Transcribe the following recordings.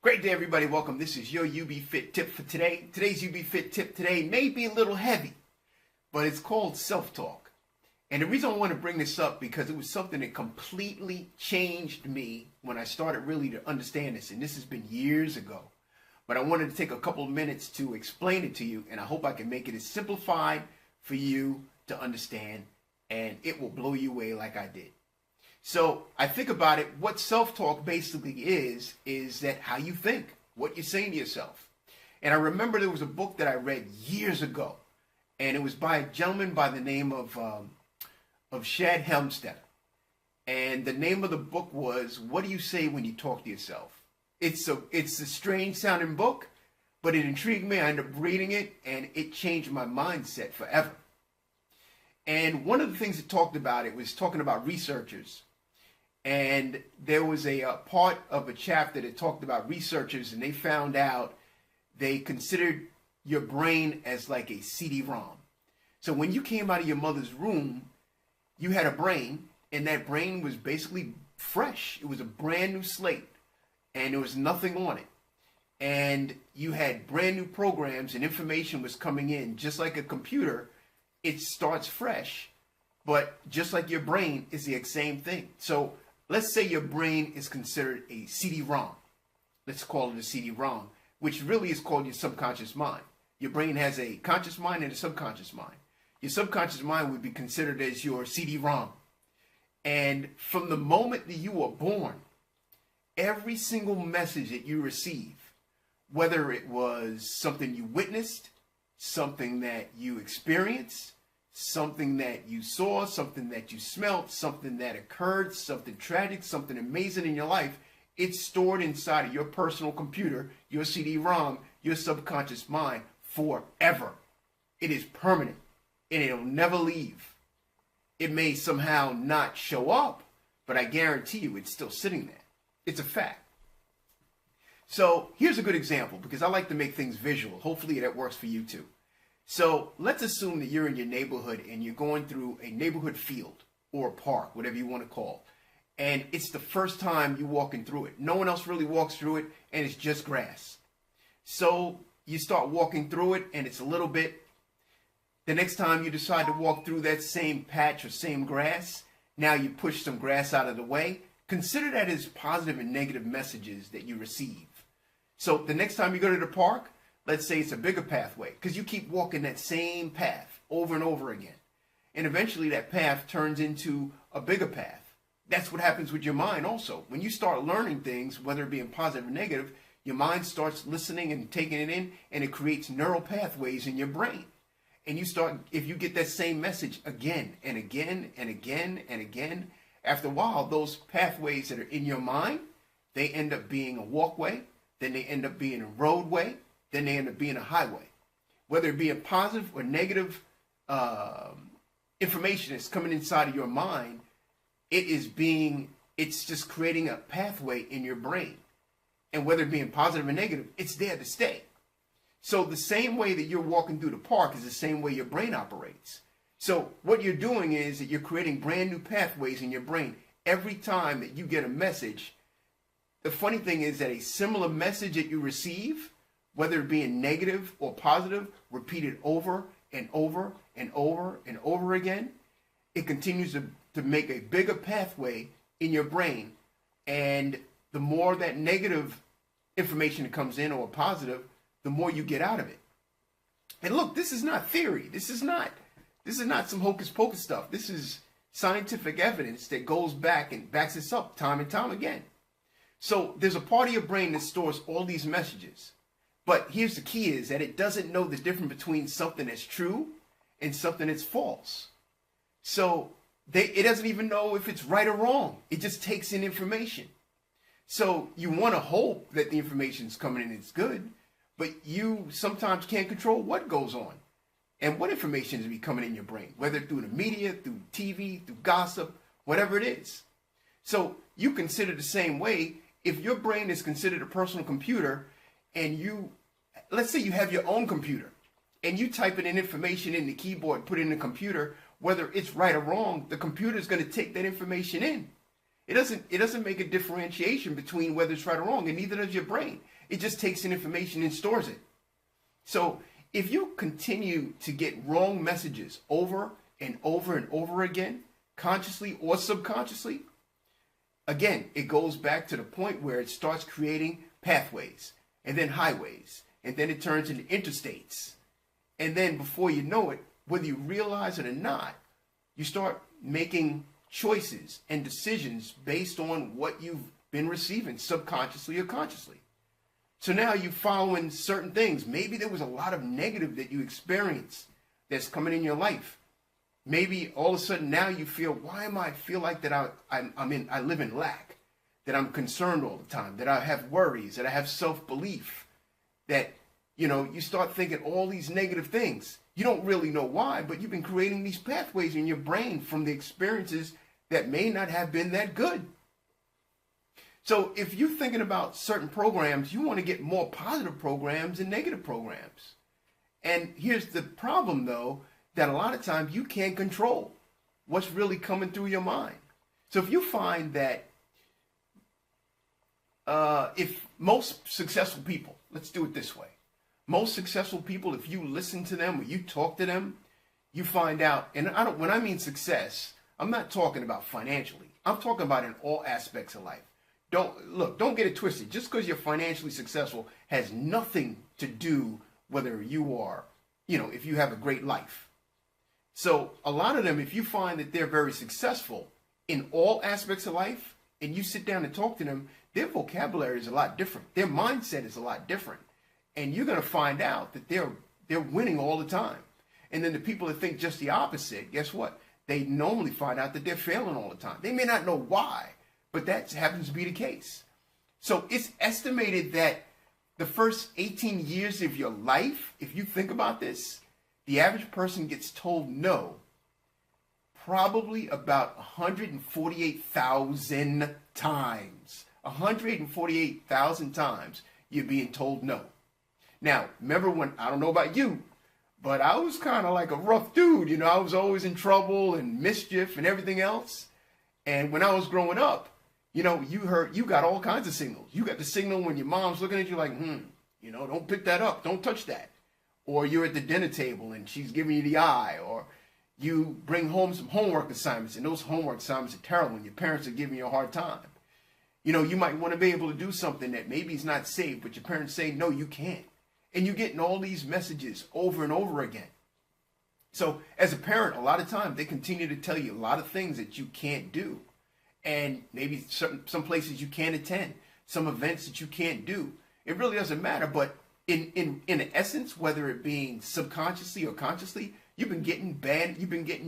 Great day, everybody. Welcome. This is your youbfit tip for today. Today's youbfit tip today may be a little heavy, but it's called self-talk. And the reason I want to bring this up because it was something that completely changed me when I started really to understand this. And this has been years ago. But I wanted to take a couple of minutes to explain it to you, and I hope I can make it as simplified for you to understand, and it will blow you away like I did. So I think about it, what self-talk basically is that how you think, what you're saying to yourself. And I remember there was a book that I read years ago, and it was by a gentleman by the name of Shad Helmstetter. And the name of the book was, What Do You Say When You Talk to Yourself? It's a strange sounding book, but it intrigued me. I ended up reading it, and it changed my mindset forever. And one of the things it talked about, it was talking about researchers. And there was a part of a chapter that talked about researchers, and they found out they considered your brain as like a CD-ROM. So when you came out of your mother's womb, you had a brain, and that brain was basically fresh. It was a brand new slate, and there was nothing on it. And you had brand new programs, and information was coming in. Just like a computer, it starts fresh, but just like your brain is the exact same thing. So let's say your brain is considered a CD-ROM. Let's call it a CD-ROM, which really is called your subconscious mind. Your brain has a conscious mind and a subconscious mind. Your subconscious mind would be considered as your CD-ROM. And from the moment that you were born, every single message that you receive, whether it was something you witnessed, something that you experienced, something that you saw, something that you smelt, something that occurred, something tragic, something amazing in your life, it's stored inside of your personal computer, your CD-ROM, your subconscious mind forever. It is permanent, and it'll never leave. It may somehow not show up, but I guarantee you it's still sitting there. It's a fact. So here's a good example, because I like to make things visual. Hopefully that works for you too. So let's assume that you're in your neighborhood and you're going through a neighborhood field or a park, whatever you want to call, and it's the first time you're walking through it. No one else really walks through it, and it's just grass. So you start walking through it, and it's a little bit. The next time you decide to walk through that same patch or same grass, now you push some grass out of the way. Consider that as positive and negative messages that you receive. So the next time you go to the park, let's say it's a bigger pathway, because you keep walking that same path over and over again. And eventually that path turns into a bigger path. That's what happens with your mind also. When you start learning things, whether it be in positive or negative, your mind starts listening and taking it in, and it creates neural pathways in your brain. And you start, if you get that same message again and again and again and again, after a while, those pathways that are in your mind, they end up being a walkway, then they end up being a roadway, then they end up being a highway. Whether it be a positive or negative information that's coming inside of your mind, it's just creating a pathway in your brain. And whether it be positive or negative, it's there to stay. So the same way that you're walking through the park is the same way your brain operates. So what you're doing is that you're creating brand new pathways in your brain every time that you get a message. The funny thing is that a similar message that you receive, whether it be negative or positive, repeated over and over and over and over again, it continues to make a bigger pathway in your brain. And the more that negative information that comes in or positive, the more you get out of it. And look, this is not theory. This is not some hocus pocus stuff. This is scientific evidence that goes back and backs this up time and time again. So there's a part of your brain that stores all these messages. But here's the key, is that it doesn't know the difference between something that's true and something that's false. So it doesn't even know if it's right or wrong. It just takes in information. So you want to hope that the information is coming in is good, but you sometimes can't control what goes on and what information is coming in your brain, whether through the media, through TV, through gossip, whatever it is. So you consider the same way. If your brain is considered a personal computer, and let's say you have your own computer, and you type in information in the keyboard, put it in the computer, whether it's right or wrong, the computer is going to take that information in. It doesn't make a differentiation between whether it's right or wrong, and neither does your brain. It just takes in information and stores it. So if you continue to get wrong messages over and over and over again, consciously or subconsciously, again, it goes back to the point where it starts creating pathways and then highways, and then it turns into interstates. And then before you know it, whether you realize it or not, you start making choices and decisions based on what you've been receiving subconsciously or consciously. So now you're following certain things. Maybe there was a lot of negative that you experienced that's coming in your life. Maybe all of a sudden now you feel, why am I feel like that I live in lack, that I'm concerned all the time, that I have worries, that I have self-belief, that, you start thinking all these negative things. You don't really know why, but you've been creating these pathways in your brain from the experiences that may not have been that good. So if you're thinking about certain programs, you want to get more positive programs than negative programs. And here's the problem, though, that a lot of times you can't control what's really coming through your mind. So if you find that if most successful people, let's do it this way, most successful people, if you listen to them or you talk to them, you find out, and when I mean success, I'm not talking about financially. I'm talking about in all aspects of life. Don't get it twisted. Just because you're financially successful has nothing to do whether you are, if you have a great life. So a lot of them, if you find that they're very successful in all aspects of life, and you sit down and talk to them, their vocabulary is a lot different. Their mindset is a lot different. And you're going to find out that they're winning all the time. And then the people that think just the opposite, guess what? They normally find out that they're failing all the time. They may not know why, but that happens to be the case. So it's estimated that the first 18 years of your life, if you think about this, the average person gets told no probably about 148,000 times. 148,000 times you're being told no. Now, remember when, I don't know about you, but I was kind of like a rough dude. I was always in trouble and mischief and everything else. And when I was growing up, you got all kinds of signals. You got the signal when your mom's looking at you like, don't pick that up. Don't touch that. Or you're at the dinner table and she's giving you the eye. Or you bring home some homework assignments and those homework assignments are terrible and your parents are giving you a hard time. You might want to be able to do something that maybe is not safe, but your parents say, no, you can't. And you're getting all these messages over and over again. So as a parent, a lot of times they continue to tell you a lot of things that you can't do. And maybe some places you can't attend, some events that you can't do. It really doesn't matter. But in essence, whether it being subconsciously or consciously, you've been getting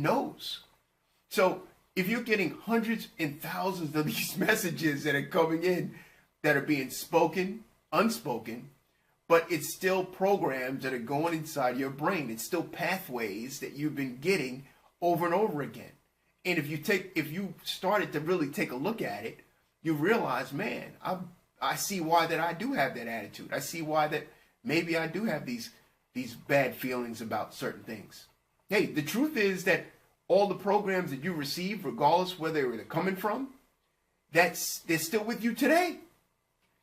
no's. So if you're getting hundreds and thousands of these messages that are coming in that are being spoken, unspoken, but it's still programs that are going inside your brain. It's still pathways that you've been getting over and over again. And if you started to really take a look at it, you realize, man, I see why that I do have that attitude. I see why that maybe I do have these bad feelings about certain things. Hey, the truth is that all the programs that you receive, regardless where they're coming from, they're still with you today.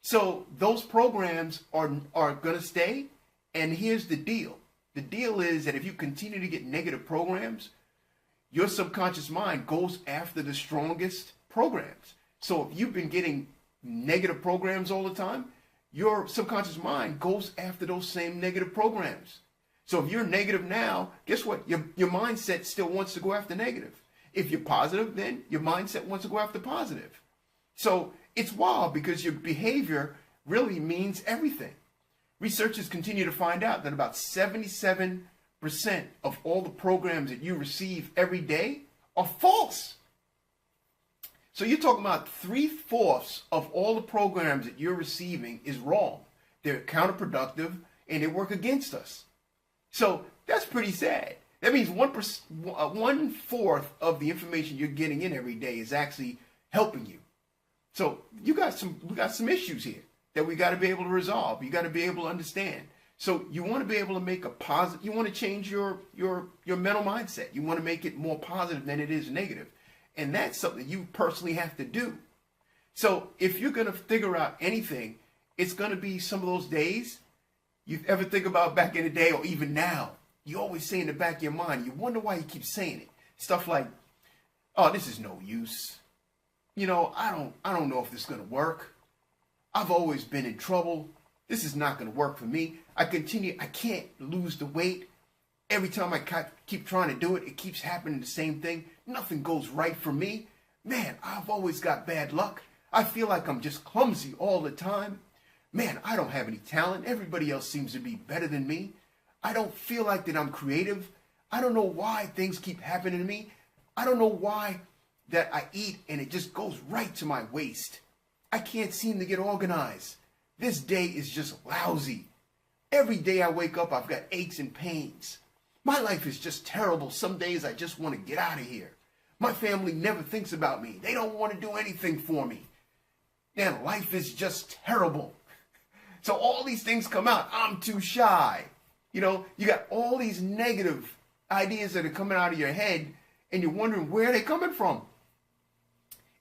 So those programs are going to stay. And here's the deal. The deal is that if you continue to get negative programs, your subconscious mind goes after the strongest programs. So if you've been getting negative programs all the time, your subconscious mind goes after those same negative programs. So if you're negative now, guess what? Your mindset still wants to go after negative. If you're positive, then your mindset wants to go after positive. So it's wild because your behavior really means everything. Researchers continue to find out that about 77% of all the programs that you receive every day are false. So you're talking about 3/4 of all the programs that you're receiving is wrong. They're counterproductive and they work against us. So that's pretty sad. That means 1/4 of the information you're getting in every day is actually helping you. So we got some issues here that we got to be able to resolve. You got to be able to understand. So you want to be able to make a positive. You want to change your mental mindset. You want to make it more positive than it is negative, and that's something you personally have to do. So if you're going to figure out anything, it's going to be some of those days you ever think about back in the day or even now. You always say in the back of your mind, you wonder why you keep saying it. Stuff like, oh, this is no use. You know, I don't know if this is going to work. I've always been in trouble. This is not going to work for me. I can't lose the weight. Every time I keep trying to do it, it keeps happening the same thing. Nothing goes right for me. Man, I've always got bad luck. I feel like I'm just clumsy all the time. Man, I don't have any talent. Everybody else seems to be better than me. I don't feel like that I'm creative. I don't know why things keep happening to me. I don't know why that I eat and it just goes right to my waist. I can't seem to get organized. This day is just lousy. Every day I wake up, I've got aches and pains. My life is just terrible. Some days I just want to get out of here. My family never thinks about me. They don't want to do anything for me. Man, life is just terrible. So all these things come out. I'm too shy. You know, you got all these negative ideas that are coming out of your head and you're wondering where they're coming from.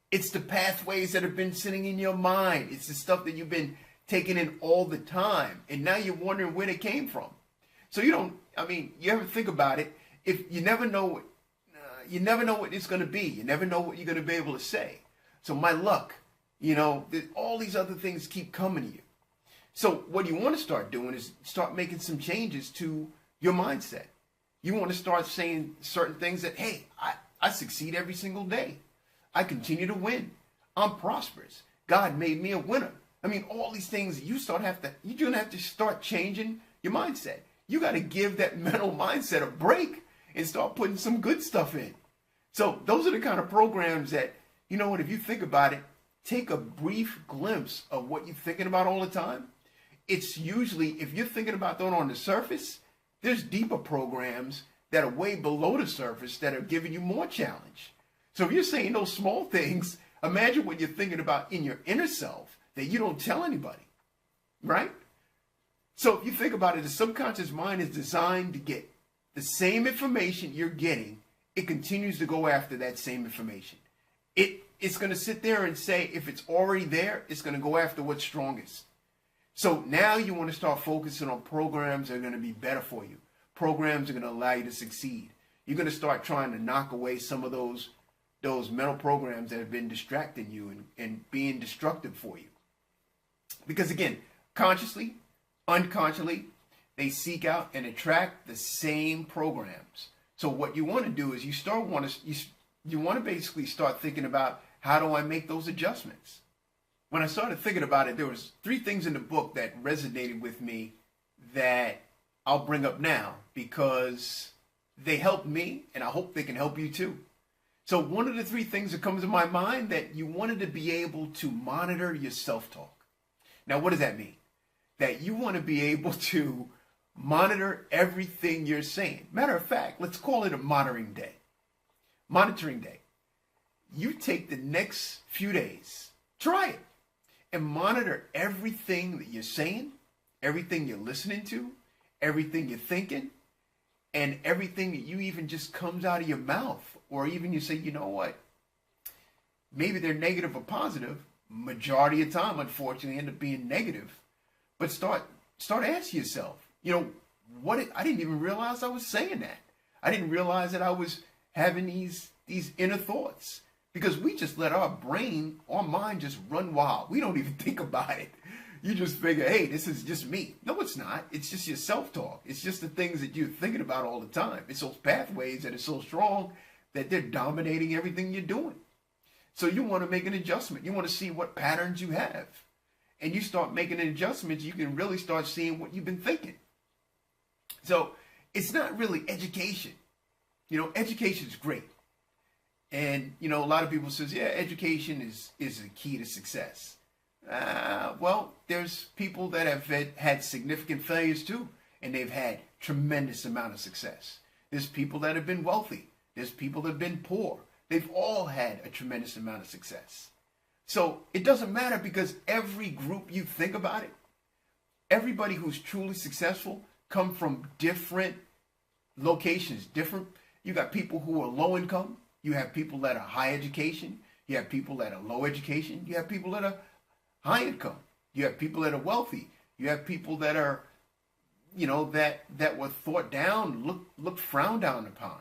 It's the pathways that have been sitting in your mind. It's the stuff that you've been taking in all the time. And now you're wondering where they came from. So you ever think about it? If you never know what it's going to be. You never know what you're going to be able to say. So my luck, all these other things keep coming to you. So what you want to start doing is start making some changes to your mindset. You want to start saying certain things that, hey, I succeed every single day. I continue to win. I'm prosperous. God made me a winner. I mean, all these things you're going to have to start changing your mindset. You got to give that mental mindset a break and start putting some good stuff in. So those are the kind of programs that, if you think about it, take a brief glimpse of what you're thinking about all the time. It's usually, if you're thinking about that on the surface, there's deeper programs that are way below the surface that are giving you more challenge. So if you're saying those small things, imagine what you're thinking about in your inner self that you don't tell anybody, right? So if you think about it, the subconscious mind is designed to get the same information you're getting. It continues to go after that same information. It's going to sit there and say, if it's already there, it's going to go after what's strongest. So now you want to start focusing on programs that are going to be better for you. Programs that are going to allow you to succeed. You're going to start trying to knock away some of those mental programs that have been distracting you and being destructive for you. Because again, consciously, unconsciously, they seek out and attract the same programs. So what you want to do is you want to basically start thinking about, how do I make those adjustments? When I started thinking about it, there was 3 things in the book that resonated with me that I'll bring up now because they helped me and I hope they can help you too. So one of the 3 things that comes to my mind, that you wanted to be able to monitor your self-talk. Now, what does that mean? That you want to be able to monitor everything you're saying. Matter of fact, let's call it a monitoring day. Monitoring day. You take the next few days, try it, and monitor everything that you're saying, everything you're listening to, everything you're thinking, and everything that you even just comes out of your mouth. Or even you say, you know what, maybe they're negative or positive. Majority of the time, unfortunately, end up being negative. But start asking yourself, what? I didn't even realize I was saying that. I didn't realize that I was having these inner thoughts. Because we just let our mind just run wild. We don't even think about it. You just figure, hey, this is just me. No, it's not. It's just your self-talk. It's just the things that you're thinking about all the time. It's those pathways that are so strong that they're dominating everything you're doing. So you want to make an adjustment. You want to see what patterns you have. And you start making an adjustment, you can really start seeing what you've been thinking. So it's not really education. Education is great. And, a lot of people says, yeah, education is the key to success. Well, there's people that have had significant failures too, and they've had tremendous amount of success. There's people that have been wealthy. There's people that have been poor. They've all had a tremendous amount of success. So it doesn't matter, because every group you think about it, everybody who's truly successful come from different locations. You got people who are low income. You have people that are high education. You have people that are low education. You have people that are high income. You have people that are wealthy. You have people that are, that were thought down, looked frowned down upon.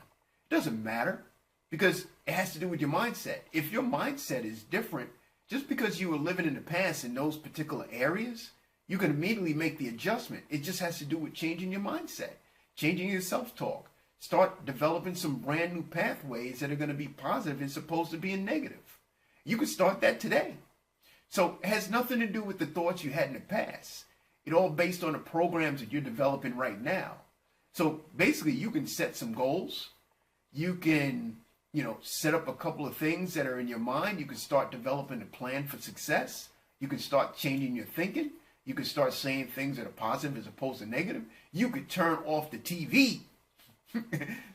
It doesn't matter because it has to do with your mindset. If your mindset is different, just because you were living in the past in those particular areas, you can immediately make the adjustment. It just has to do with changing your mindset, changing your self-talk. Start developing some brand new pathways that are going to be positive as opposed to being negative. You can start that today. So it has nothing to do with the thoughts you had in the past. It's all based on the programs that you're developing right now. So basically you can set some goals. You can, set up a couple of things that are in your mind. You can start developing a plan for success. You can start changing your thinking. You can start saying things that are positive as opposed to negative. You could turn off the TV.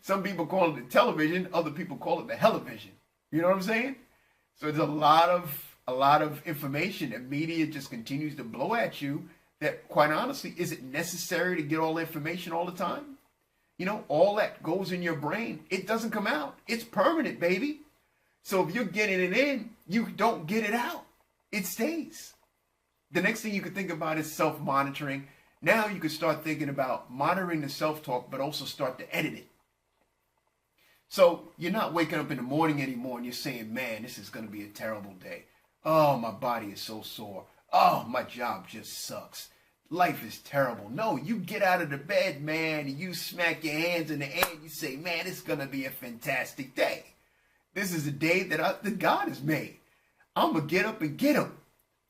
Some people call it the television. Other people call it the television. You know what I'm saying? So there's a lot of information that media just continues to blow at you that, quite honestly, is it necessary to get all the information all the time? All that goes in your brain. It doesn't come out. It's permanent, baby. So if you're getting it in, you don't get it out. It stays. The next thing you could think about is self-monitoring. Now you can start thinking about monitoring the self-talk, but also start to edit it. So you're not waking up in the morning anymore and you're saying, man, this is going to be a terrible day. Oh, my body is so sore. Oh, my job just sucks. Life is terrible. No, you get out of the bed, man, and you smack your hands in the air and you say, man, it's going to be a fantastic day. This is a day that God has made. I'm going to get up and get him.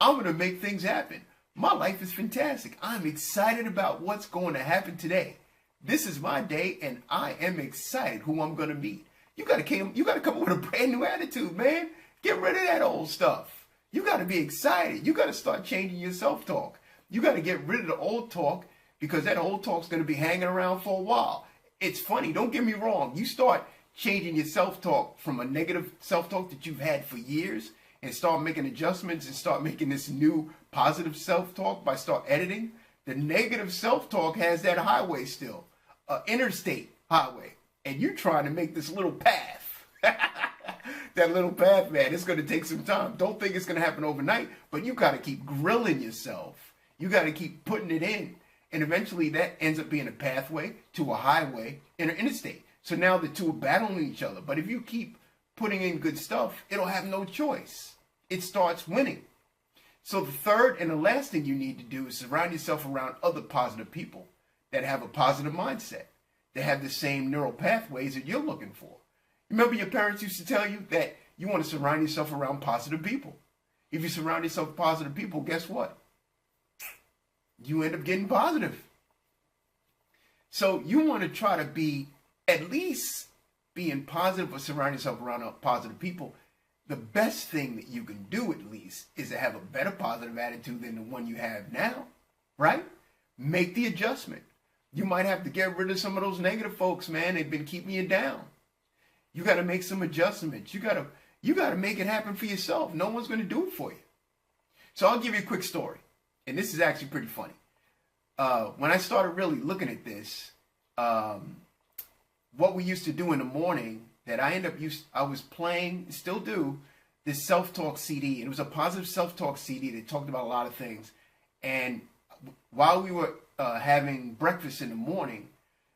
I'm going to make things happen. My life is fantastic. I'm excited about what's going to happen today. This is my day, and I am excited who I'm going to meet. You got to come up with a brand new attitude, man. Get rid of that old stuff. You got to be excited. You got to start changing your self-talk. You got to get rid of the old talk because that old talk's going to be hanging around for a while. It's funny. Don't get me wrong. You start changing your self-talk from a negative self-talk that you've had for years and start making adjustments and start making this new positive self-talk by start editing. The negative self-talk has that highway still, interstate highway, and you're trying to make this little path. That little path, man, it's going to take some time. Don't think it's going to happen overnight, but you got to keep grilling yourself. You got to keep putting it in, and eventually that ends up being a pathway to a highway and an interstate. So now the two are battling each other, but if you keep putting in good stuff, it'll have no choice. It starts winning. So the third and the last thing you need to do is surround yourself around other positive people that have a positive mindset, that have the same neural pathways that you're looking for. Remember your parents used to tell you that you want to surround yourself around positive people. If you surround yourself with positive people, guess what? You end up getting positive. So you want to try to be at least being positive or surround yourself around positive people. The best thing that you can do at least is to have a better positive attitude than the one you have now, right? Make the adjustment. You might have to get rid of some of those negative folks, man. They've been keeping you down. You got to make some adjustments. You got to make it happen for yourself. No one's going to do it for you. So I'll give you a quick story. And this is actually pretty funny. When I started really looking at this, what we used to do in the morning that I was playing, still do, this self-talk CD. It was a positive self-talk CD that talked about a lot of things. And while we were having breakfast in the morning,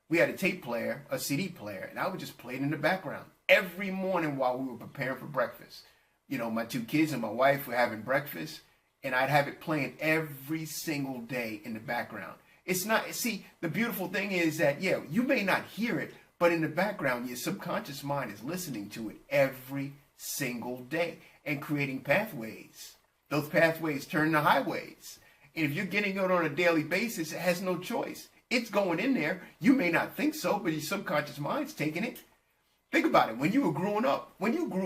we had a tape player, a CD player, and I would just play it in the background every morning while we were preparing for breakfast. My two kids and my wife were having breakfast, and I'd have it playing every single day in the background. It's not, see, the beautiful thing is that, yeah, you may not hear it, but in the background, your subconscious mind is listening to it every single day and creating pathways. Those pathways turn to highways. And if you're getting it on a daily basis, it has no choice. It's going in there. You may not think so, but your subconscious mind's taking it. Think about it. When you grew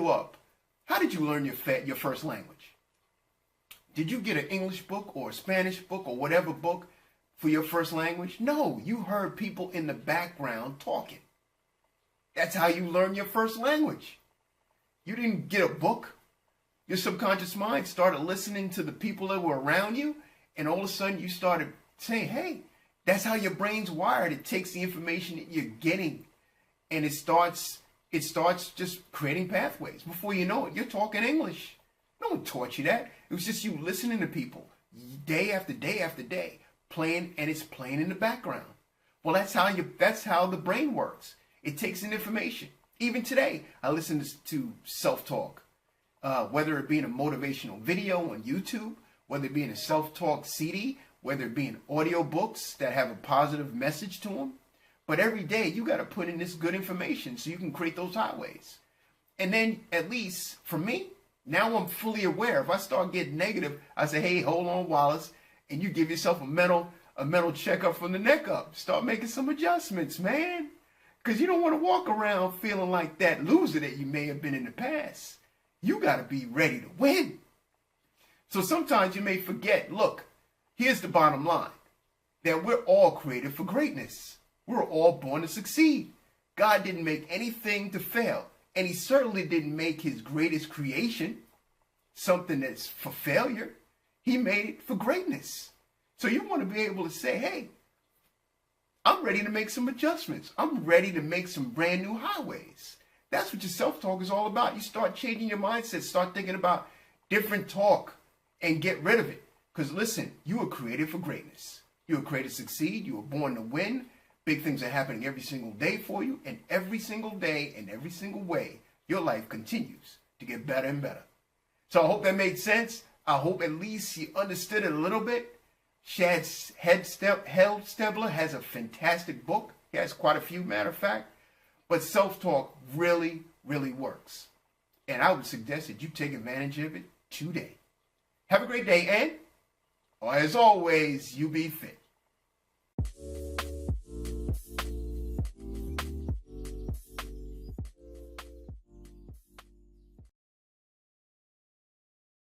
up, how did you learn your first language? Did you get an English book or a Spanish book or whatever book for your first language? No, you heard people in the background talking. That's how you learn your first language. You didn't get a book. Your subconscious mind started listening to the people that were around you, and all of a sudden you started saying, hey, that's how your brain's wired. It takes the information that you're getting, and it starts it starts just creating pathways. Before you know it, you're talking English. No one taught you that. It was just you listening to people day after day after day, playing, and it's playing in the background. Well, that's how the brain works. It takes in information. Even today, I listen to self-talk, whether it be in a motivational video on YouTube, whether it be in a self-talk CD, whether it be in audio books that have a positive message to them. But every day, you got to put in this good information so you can create those highways. And then, at least for me, now I'm fully aware. If I start getting negative, I say, hey, hold on, Wallace, and you give yourself a mental checkup from the neck up. Start making some adjustments, man. Because you don't want to walk around feeling like that loser that you may have been in the past. You got to be ready to win. So sometimes you may forget, look, here's the bottom line, that we're all created for greatness. We're all born to succeed. God didn't make anything to fail. And he certainly didn't make his greatest creation something that's for failure. He made it for greatness. So you want to be able to say, hey, I'm ready to make some adjustments. I'm ready to make some brand new highways. That's what your self-talk is all about. You start changing your mindset, start thinking about different talk and get rid of it. Because listen, you were created for greatness. You were created to succeed. You were born to win. Big things are happening every single day for you. And every single day, in every single way, your life continues to get better and better. So I hope that made sense. I hope at least you understood it a little bit. Shad Helstebler has a fantastic book. He has quite a few, matter of fact. But self-talk really, really works. And I would suggest that you take advantage of it today. Have a great day, and as always, you be fit.